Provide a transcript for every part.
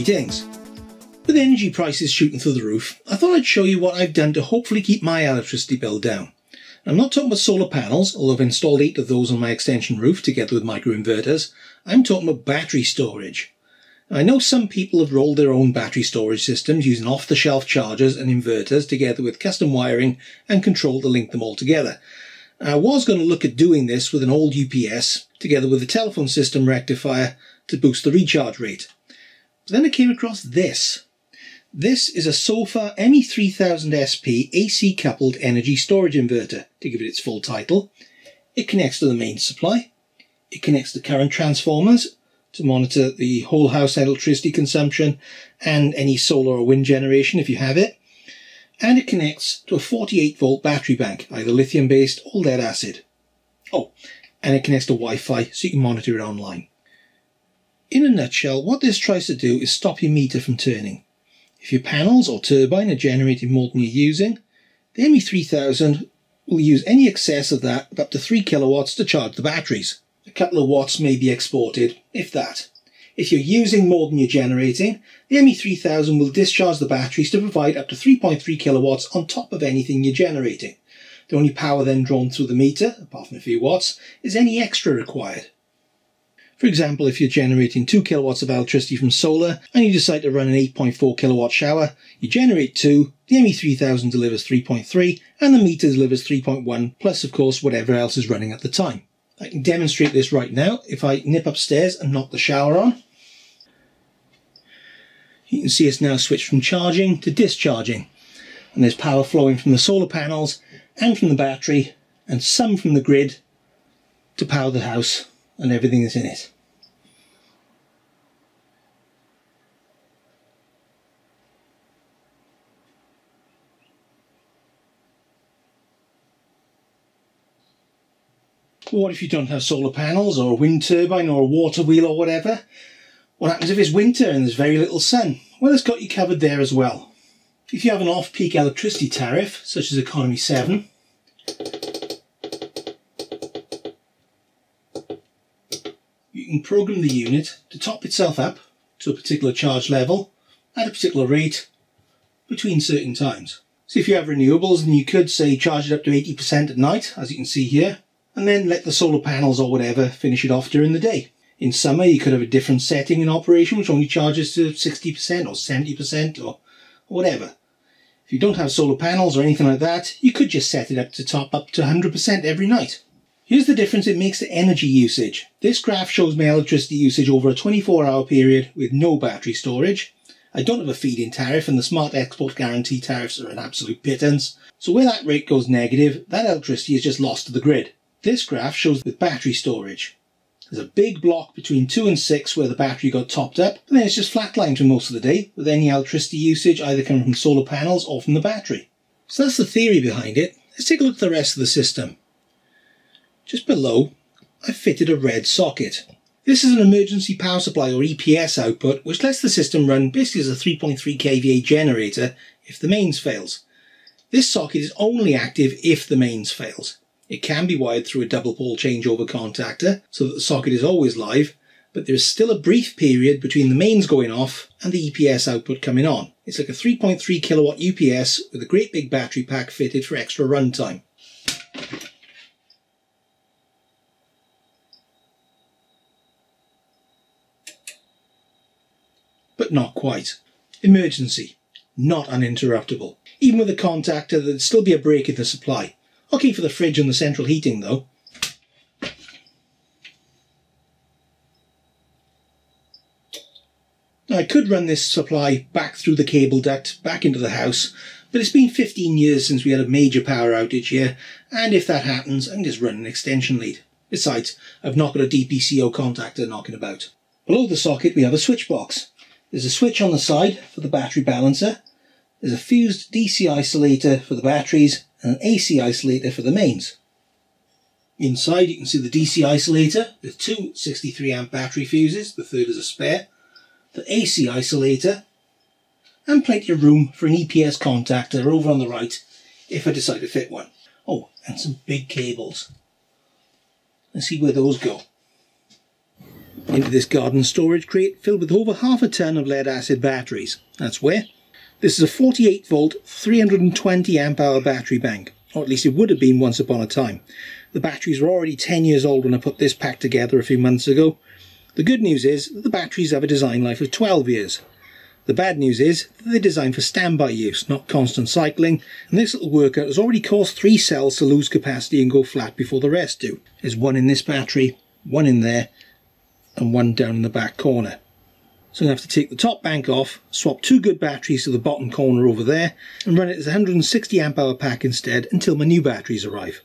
Greetings. With energy prices shooting through the roof, I thought I'd show you what I've done to hopefully keep my electricity bill down. I'm not talking about solar panels, although I've installed 8 of those on my extension roof together with microinverters. I'm talking about battery storage. Now, I know some people have rolled their own battery storage systems using off-the-shelf chargers and inverters together with custom wiring and control to link them all together. I was going to look at doing this with an old UPS together with a telephone system rectifier to boost the recharge rate. But then I came across this. This is a Sofar ME3000SP AC coupled energy storage inverter, to give it its full title. It connects to the main supply. It connects to current transformers to monitor the whole house electricity consumption and any solar or wind generation if you have it. And it connects to a 48 volt battery bank, either lithium based or lead acid. Oh, and it connects to Wi-Fi so you can monitor it online. In a nutshell, what this tries to do is stop your meter from turning. If your panels or turbine are generating more than you're using, the ME3000 will use any excess of that up to 3 kilowatts to charge the batteries. A couple of watts may be exported, if that. If you're using more than you're generating, the ME3000 will discharge the batteries to provide up to 3.3 kilowatts on top of anything you're generating. The only power then drawn through the meter, apart from a few watts, is any extra required. For example, if you're generating 2 kilowatts of electricity from solar and you decide to run an 8.4 kilowatt shower, you generate 2, the ME3000 delivers 3.3 and the meter delivers 3.1 plus of course whatever else is running at the time. I can demonstrate this right now if I nip upstairs and knock the shower on. You can see it's now switched from charging to discharging, and there's power flowing from the solar panels and from the battery and some from the grid to power the house and everything that's in it. What if you don't have solar panels or a wind turbine or a water wheel or whatever? What happens if it's winter and there's very little sun? Well, it's got you covered there as well. If you have an off-peak electricity tariff, such as Economy 7, you can program the unit to top itself up to a particular charge level at a particular rate between certain times. So if you have renewables, then you could say charge it up to 80% at night, as you can see here, and then let the solar panels or whatever finish it off during the day. In summer you could have a different setting in operation which only charges to 60% or 70% or whatever. If you don't have solar panels or anything like that, you could just set it up to top up to 100% every night. Here's the difference it makes to energy usage. This graph shows my electricity usage over a 24-hour period with no battery storage. I don't have a feed-in tariff and the smart export guarantee tariffs are an absolute pittance. So where that rate goes negative, that electricity is just lost to the grid. This graph shows with battery storage. There's a big block between 2 and 6 where the battery got topped up, and then it's just flatlined for most of the day, with any electricity usage either coming from solar panels or from the battery. So that's the theory behind it. Let's take a look at the rest of the system. Just below, I've fitted a red socket. This is an emergency power supply or EPS output, which lets the system run basically as a 3.3 kVA generator if the mains fails. This socket is only active if the mains fails. It can be wired through a double pole changeover contactor so that the socket is always live, but there is still a brief period between the mains going off and the EPS output coming on. It's like a 3.3 kilowatt UPS with a great big battery pack fitted for extra runtime. But not quite. Emergency, not uninterruptible. Even with a contactor, there'd still be a break in the supply. Okay for the fridge and the central heating though. Now I could run this supply back through the cable duct, back into the house, but it's been 15 years since we had a major power outage here, and if that happens, I can just run an extension lead. Besides, I've not got a DPCO contactor knocking about. Below the socket we have a switch box. There's a switch on the side for the battery balancer. There's a fused DC isolator for the batteries and an AC isolator for the mains. Inside you can see the DC isolator with 2 63 amp battery fuses, the third is a spare, the AC isolator, and plenty of room for an EPS contactor over on the right if I decide to fit one. Oh, and some big cables. Let's see where those go. into this garden storage crate filled with over half a ton of lead acid batteries. That's where. This is a 48 volt 320 amp hour battery bank, or at least it would have been once upon a time. The batteries were already 10 years old when I put this pack together a few months ago. The good news is that the batteries have a design life of 12 years. The bad news is that they're designed for standby use, not constant cycling, and this little workout has already caused 3 cells to lose capacity and go flat before the rest do. There's one in this battery, one in there, and one down in the back corner. So I'm going to have to take the top bank off, swap 2 good batteries to the bottom corner over there, and run it as a 160 amp hour pack instead until my new batteries arrive.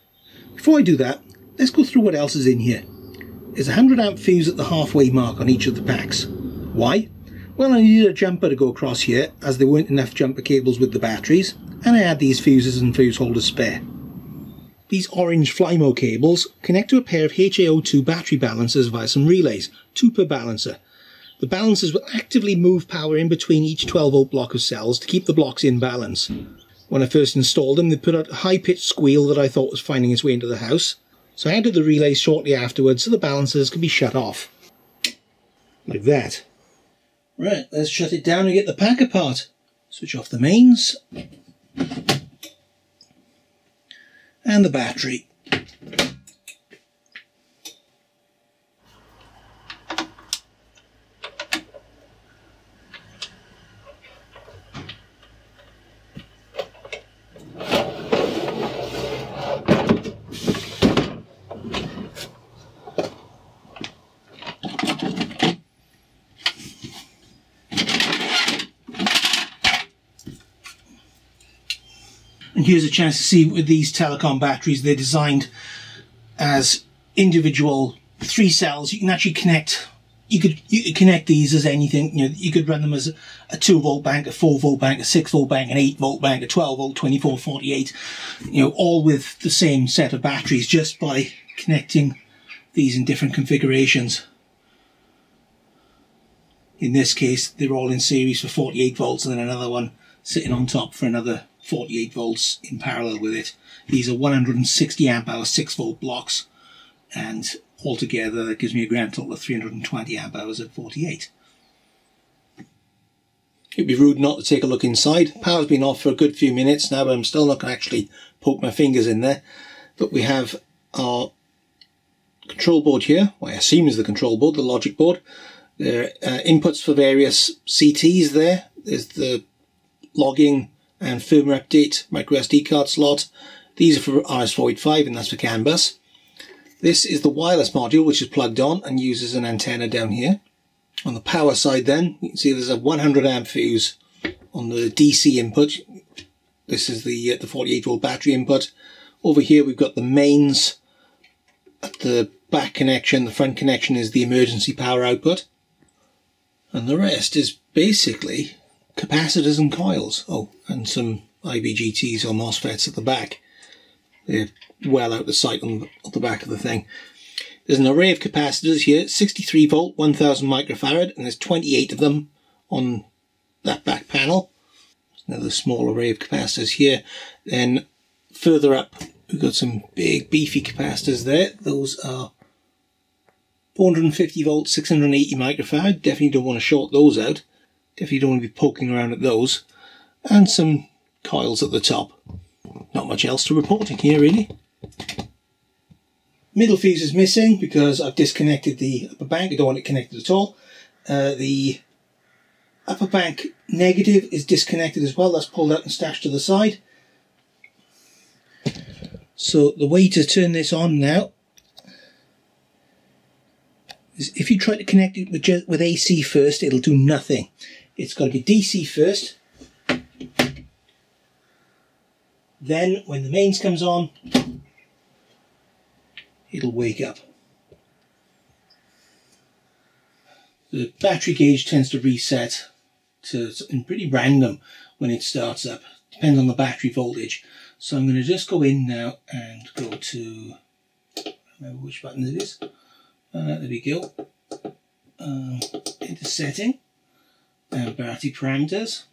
Before I do that, let's go through what else is in here. There's a 100 amp fuse at the halfway mark on each of the packs. Why? Well, I needed a jumper to go across here, as there weren't enough jumper cables with the batteries, and I had these fuses and fuse holders spare. These orange Flymo cables connect to a pair of HAO2 battery balancers via some relays, 2 per balancer. The balancers will actively move power in between each 12 volt block of cells to keep the blocks in balance. When I first installed them, they put out a high-pitched squeal that I thought was finding its way into the house, so I added the relays shortly afterwards so the balancers could be shut off. Like that. Right, let's shut it down and get the pack apart. Switch off the mains. And the battery. And here's a chance to see with these telecom batteries, they're designed as individual 3 cells. You can actually connect, you could connect these as anything. You know, you could run them as a 2 volt bank, a 4 volt bank, a 6 volt bank, an 8 volt bank, a 12 volt, 24, 48, you know, all with the same set of batteries just by connecting these in different configurations. In this case, they're all in series for 48 volts and then another one sitting on top for another 48 volts in parallel with it. These are 160 amp hour 6 volt blocks, and altogether that gives me a grand total of 320 amp hours at 48. It'd be rude not to take a look inside. Power's been off for a good few minutes now, but I'm still not going to actually poke my fingers in there. But we have our control board here, what I assume is the control board, the logic board. There are inputs for various CTs there. There's the logging and firmware update micro SD card slot. These are for RS485 and that's for CAN bus. This is the wireless module which is plugged on and uses an antenna down here. On the power side then, you can see there's a 100 amp fuse on the DC input. This is the 48 volt battery input. Over here we've got the mains at the back connection. The front connection is the emergency power output. And the rest is basically capacitors and coils. Oh, and some IBGTs or MOSFETs at the back. They're well out of sight on the back of the thing. There's an array of capacitors here, 63 volt, 1000 microfarad, and there's 28 of them on that back panel. Another small array of capacitors here. Then further up, we've got some big beefy capacitors there. Those are 450 volt, 680 microfarad. Definitely don't want to short those out. Definitely don't want to be poking around at those. And some coils at the top. Not much else to report in here really. Middle fuse is missing because I've disconnected the upper bank. I don't want it connected at all. The upper bank negative is disconnected as well. That's pulled out and stashed to the side. So the way to turn this on now is if you try to connect it with AC first, it'll do nothing. It's got to be DC first. Then when the mains comes on, it'll wake up. The battery gauge tends to reset to something pretty random when it starts up. Depends on the battery voltage. So I'm going to just go in now and go to, I don't remember which button it is. There we go. Into setting and battery parameters.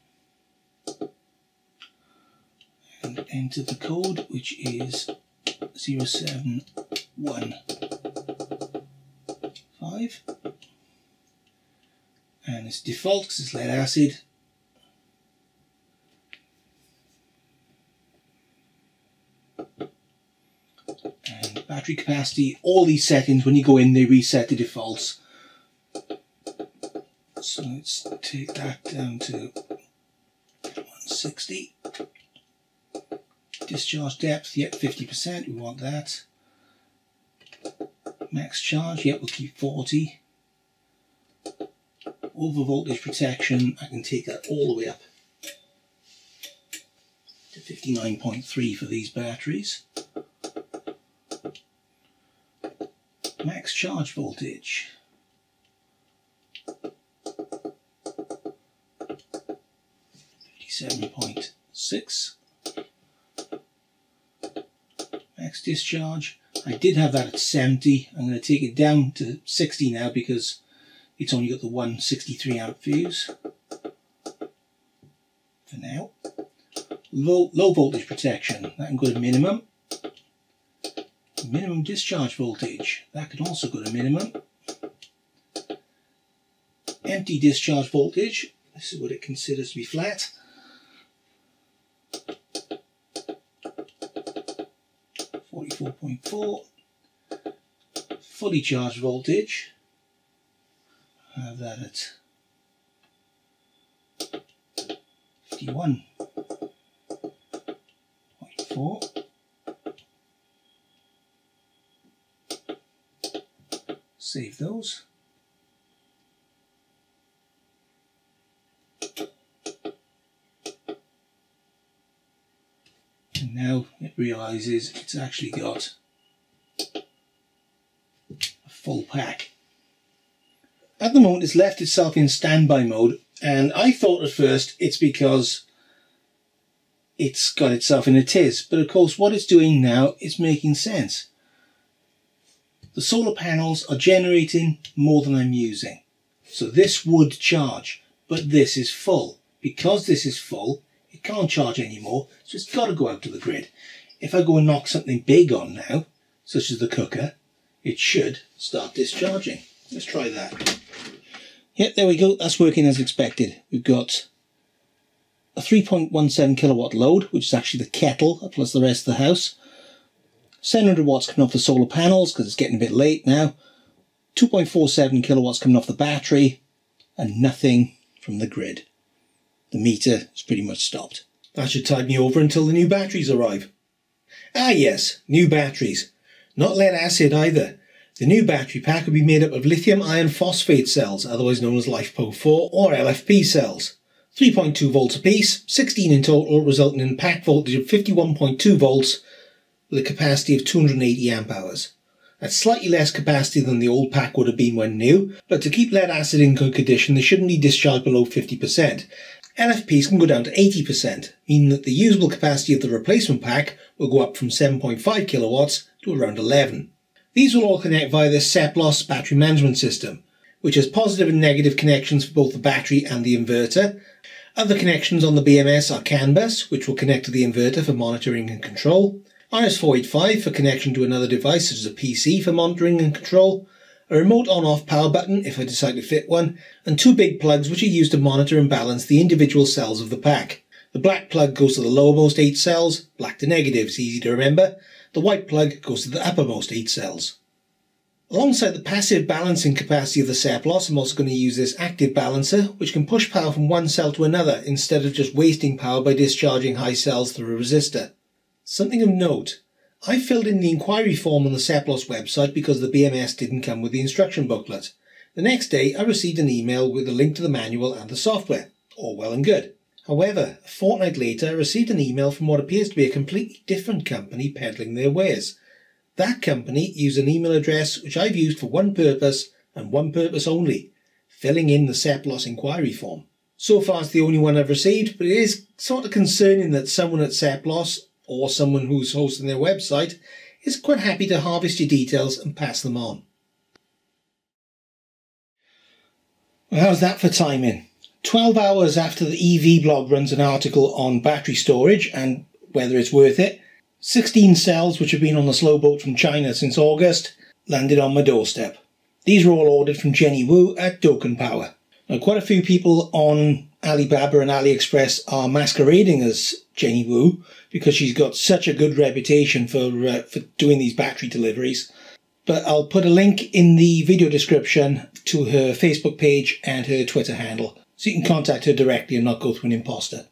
And enter the code, which is 0715. And it's default because it's lead acid. And battery capacity, all these settings, when you go in, they reset the defaults. So let's take that down to 160. Discharge depth, yep, 50%, we want that. Max charge, yep, we'll keep 40. Over voltage protection, I can take that all the way up to 59.3 for these batteries. Max charge voltage. 57.6. Max discharge. I did have that at 70. I'm going to take it down to 60 now because it's only got the 163 amp fuse. For now. Low voltage protection. That can go to minimum. Minimum discharge voltage. That can also go to minimum. Empty discharge voltage. This is what it considers to be flat. 44.4. Fully charged voltage. I have that at 51.4. Save those. And now it realizes it's actually got a full pack. At the moment it's left itself in standby mode, and I thought at first it's because it's got itself in a tiz, but of course what it's doing now is making sense. The solar panels are generating more than I'm using. So this would charge, but this is full. Because this is full, it can't charge anymore, so it's got to go out to the grid. If I go and knock something big on now, such as the cooker, it should start discharging. Let's try that. Yep, there we go. That's working as expected. We've got a 3.17 kilowatt load, which is actually the kettle plus the rest of the house. 700 watts coming off the solar panels because it's getting a bit late now. 2.47 kilowatts coming off the battery, and nothing from the grid. The meter is pretty much stopped. That should tide me over until the new batteries arrive. Ah yes, new batteries. Not lead acid either. The new battery pack will be made up of lithium iron phosphate cells, otherwise known as LiFePO4 or LFP cells. 3.2 volts apiece, 16 in total, resulting in a pack voltage of 51.2 volts with a capacity of 280 amp hours. That's slightly less capacity than the old pack would have been when new, but to keep lead acid in good condition they shouldn't be discharged below 50%. LFPs can go down to 80%, meaning that the usable capacity of the replacement pack will go up from 7.5 kilowatts to around 11. These will all connect via the Seplos battery management system, which has positive and negative connections for both the battery and the inverter. Other connections on the BMS are CAN bus, which will connect to the inverter for monitoring and control, RS485 for connection to another device such as a PC for monitoring and control, a remote on-off power button if I decide to fit one, and two big plugs which are used to monitor and balance the individual cells of the pack. The black plug goes to the lowermost 8 cells, black to negatives, easy to remember. The white plug goes to the uppermost 8 cells. Alongside the passive balancing capacity of the Seplos, I'm also going to use this active balancer, which can push power from one cell to another instead of just wasting power by discharging high cells through a resistor. Something of note, I filled in the inquiry form on the Seplos website because the BMS didn't come with the instruction booklet. The next day I received an email with a link to the manual and the software. All well and good. However, a fortnight later I received an email from what appears to be a completely different company peddling their wares. That company used an email address which I've used for one purpose and one purpose only, filling in the Seplos inquiry form. So far it's the only one I've received, but it is sort of concerning that someone at Seplos, or someone who's hosting their website, is quite happy to harvest your details and pass them on. Well, how's that for timing? 12 hours after the EV blog runs an article on battery storage and whether it's worth it, 16 cells which have been on the slow boat from China since August landed on my doorstep. These were all ordered from Jenny Wu at Doken Power. Now, quite a few people on Alibaba and AliExpress are masquerading as Jenny Wu because she's got such a good reputation for doing these battery deliveries. But I'll put a link in the video description to her Facebook page and her Twitter handle, so you can contact her directly and not go through an imposter.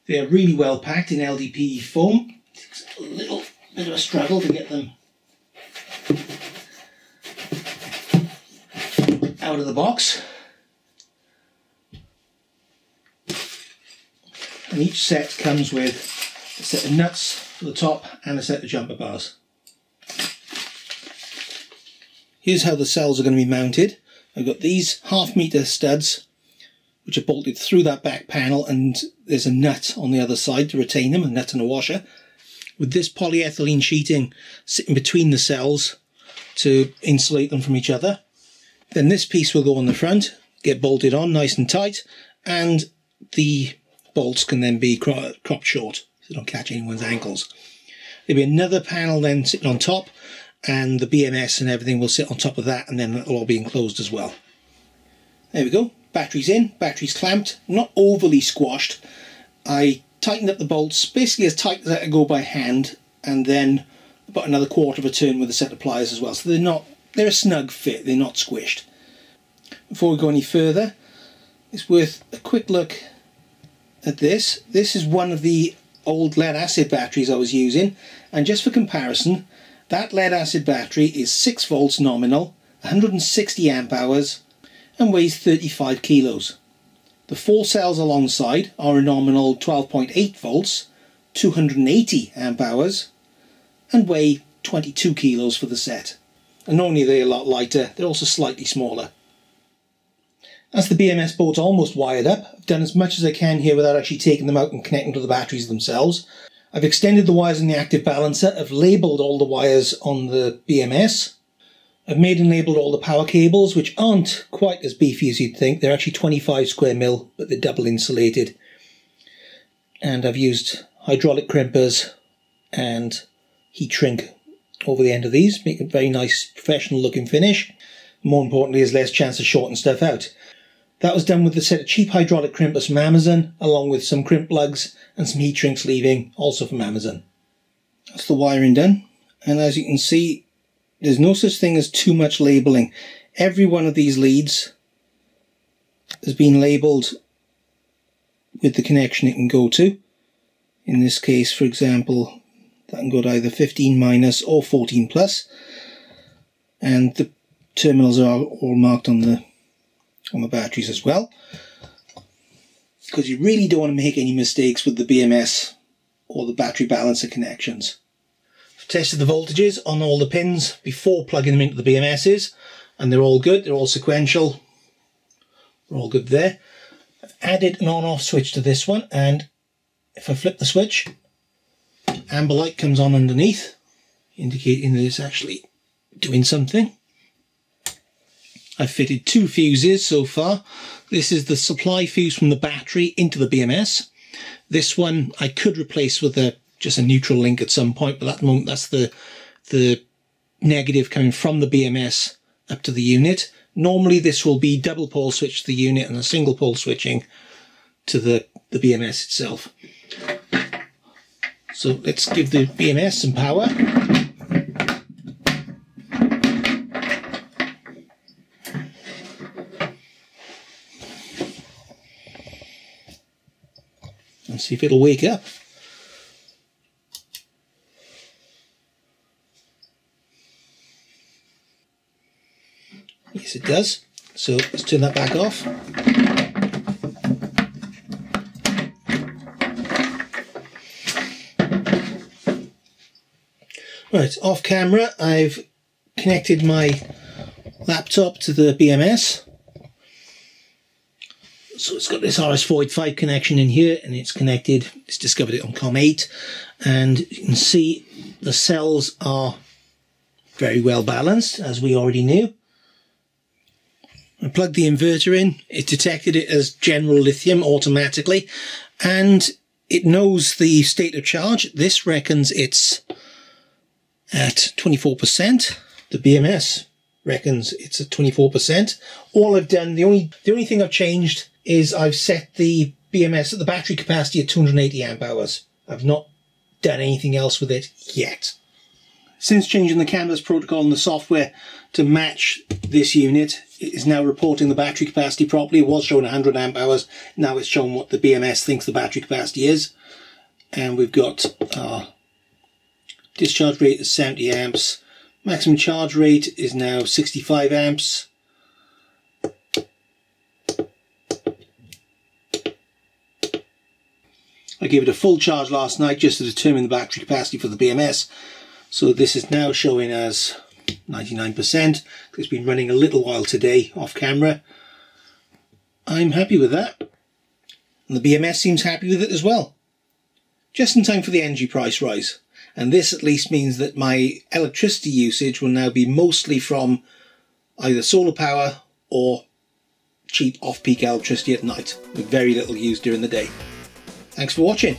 They're really well packed in LDPE foam. It takes a little bit of a struggle to get them out of the box. And each set comes with a set of nuts for the top and a set of jumper bars. Here's how the cells are going to be mounted. I've got these 1/2 meter studs which are bolted through that back panel, and there's a nut on the other side to retain them, a nut and a washer, with this polyethylene sheeting sitting between the cells to insulate them from each other. Then this piece will go on the front, get bolted on nice and tight, and the bolts can then be cropped short so they don't catch anyone's ankles. There'll be another panel then sitting on top, and the BMS and everything will sit on top of that, and then it'll all be enclosed as well. There we go. Batteries in, batteries clamped, not overly squashed. I tightened up the bolts basically as tight as I could go by hand, and then about another 1/4 of a turn with a set of pliers as well. So they're a snug fit, they're not squished. Before we go any further, it's worth a quick look at this. This is one of the old lead acid batteries I was using, and just for comparison, that lead acid battery is 6 volts nominal, 160 amp hours, and weighs 35 kilos. The 4 cells alongside are a nominal 12.8 volts, 280 amp hours, and weigh 22 kilos for the set. And not only are they a lot lighter, they're also slightly smaller. As the BMS board's almost wired up, I've done as much as I can here without actually taking them out and connecting to the batteries themselves. I've extended the wires in the active balancer, I've labelled all the wires on the BMS. I've made and labelled all the power cables, which aren't quite as beefy as you'd think. They're actually 25 square mil, but they're double insulated. And I've used hydraulic crimpers and heat shrink over the end of these, make a very nice professional looking finish. More importantly, there's less chance of shorting stuff out. That was done with a set of cheap hydraulic crimpers from Amazon, along with some crimp plugs and some heat shrink sleeving, also from Amazon. That's the wiring done, and as you can see, there's no such thing as too much labelling. Every one of these leads has been labelled with the connection it can go to. In this case, for example, that can go to either 15 minus or 14 plus, and the terminals are all marked on the batteries as well, because you really don't want to make any mistakes with the BMS or the battery balancer connections. I've tested the voltages on all the pins before plugging them into the BMSs, and they're all good, they're all sequential, they're all good there. I've added an on-off switch to this one, and if I flip the switch, amber light comes on underneath, indicating that it's actually doing something. I've fitted 2 fuses so far. This is the supply fuse from the battery into the BMS. This one I could replace with just a neutral link at some point, but at the moment that's the negative coming from the BMS up to the unit. Normally this will be double pole switch to the unit and a single pole switching to the BMS itself. So let's give the BMS some power. And see if it'll wake up. Yes, it does. So let's turn that back off. Right, off camera, I've connected my laptop to the BMS. So it's got this RS485 connection in here, and it's connected, it's discovered it on COM8, and you can see the cells are very well balanced, as we already knew. I plugged the inverter in, it detected it as general lithium automatically, and it knows the state of charge. This reckons it's at 24%. The BMS reckons it's at 24%. All I've done, the only thing I've changed is I've set the BMS at the battery capacity at 280 amp hours. I've not done anything else with it yet. Since changing the canvas protocol and the software to match this unit, it is now reporting the battery capacity properly. It was showing 100 amp hours. Now it's showing what the BMS thinks the battery capacity is. And we've got our discharge rate is 70 amps. Maximum charge rate is now 65 amps. I gave it a full charge last night just to determine the battery capacity for the BMS. So this is now showing as 99%. It's been running a little while today off camera. I'm happy with that. And the BMS seems happy with it as well. Just in time for the energy price rise. And this at least means that my electricity usage will now be mostly from either solar power or cheap off-peak electricity at night, with very little used during the day. Thanks for watching.